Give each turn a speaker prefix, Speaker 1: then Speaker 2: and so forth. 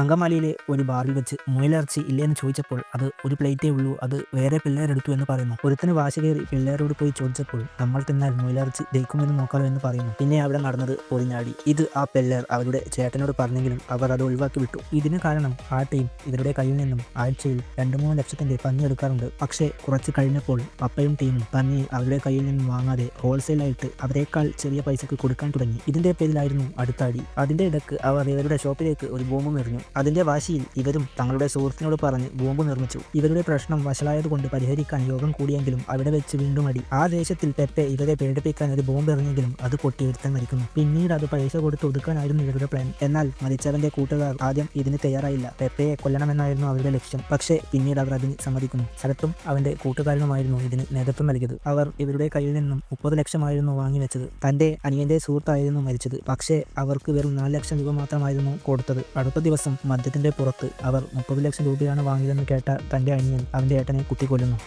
Speaker 1: അങ്കമാലിയിലെ ഒരു ബാറിൽ വെച്ച് മുയലിറച്ചി ഇല്ലേന്ന് ചോദിച്ചപ്പോൾ അത് ഒരു പ്ലേറ്റേ ഉള്ളൂ, അത് വേറെ പിള്ളേരെടുത്തു എന്ന് പറയുന്നു. ഒരുത്തന് വാശി കയറി പിള്ളേരോട് പോയി ചോദിച്ചപ്പോൾ നമ്മൾ തിന്നാൽ മുയലിറച്ചി ദഹിക്കുമെന്ന് നോക്കാമോ എന്ന് പറയുന്നു. പിന്നെ അവിടെ നടന്നത് പൊളിഞ്ഞാടി. ഇത് ആ പിള്ളേർ അവരുടെ ചേട്ടനോട് പറഞ്ഞെങ്കിലും അവർ അത് ഒഴിവാക്കി വിട്ടു. ഇതിന് കാരണം ആ ടീം ഇവരുടെ കയ്യിൽ നിന്നും ആഴ്ചയിൽ 2-3 ലക്ഷത്തിന്റെ പന്നി എടുക്കാറുണ്ട്. പക്ഷേ കുറച്ച് കഴിഞ്ഞപ്പോൾ പപ്പയും ടീമും പന്നി അവരുടെ കയ്യിൽ നിന്നും വാങ്ങാതെ ഹോൾസെയിലായിട്ട് അവരെക്കാൾ ചെറിയ പൈസക്ക് കൊടുക്കാൻ തുടങ്ങി. ഇതിന്റെ പേരിലായിരുന്നു അടുത്ത അടി. അതിന്റെ ഇടയ്ക്ക് അവർ ഇവരുടെ ഷോപ്പിലേക്ക് ഒരു ബോംബും എറിഞ്ഞു. അതിന്റെ വാശിയിൽ ഇവരും തങ്ങളുടെ സുഹൃത്തിനോട് പറഞ്ഞ് ബോംബ് നിർമ്മിച്ചു. ഇവരുടെ പ്രശ്നം വഷളായതുകൊണ്ട് പരിഹരിക്കാൻ യോഗം കൂടിയെങ്കിലും അവിടെ വെച്ച് വീണ്ടും അടി. ആ ദേശത്തിൽ പെപ്പെ ഇവരെ പേടിപ്പിക്കാൻ ഒരു ബോംബ് എറിഞ്ഞെങ്കിലും അത് പൊട്ടി ഒരുത്തൻ മരിക്കുന്നു. പിന്നീട് അത് പൈസ കൊടുത്ത് ഒതുക്കാനായിരുന്നു ഇവരുടെ പ്ലാൻ. എന്നാൽ മരിച്ചവന്റെ കൂട്ടുകാർ ആദ്യം ഇതിന് തയ്യാറായില്ല. പെപ്പയെ കൊല്ലണമെന്നായിരുന്നു അവരുടെ ലക്ഷ്യം. പക്ഷേ പിന്നീട് അവർ അതിന് സമ്മതിക്കുന്നു. ശരത്തും അവന്റെ കൂട്ടുകാരനുമായിരുന്നു ഇതിന് നേതൃത്വം നൽകിയത്. അവർ ഇവരുടെ കയ്യിൽ നിന്നും 30 ലക്ഷമായിരുന്നു വാങ്ങിവെച്ചത്. തന്റെ അനിയന്റെ സുഹൃത്തായിരുന്നു മരിച്ചത്. പക്ഷേ അവർക്ക് വെറും 4 ലക്ഷം രൂപ മാത്രമായിരുന്നു കൊടുത്തത്. അടുത്ത ദിവസം മദ്യത്തിന്റെ പുറത്ത് അവർ 30 ലക്ഷം രൂപയാണ് വാങ്ങിയതെന്ന് കേട്ട തന്റെ അനിയൻ അവന്റെ ഏട്ടനെ കുത്തിക്കൊല്ലുന്നു.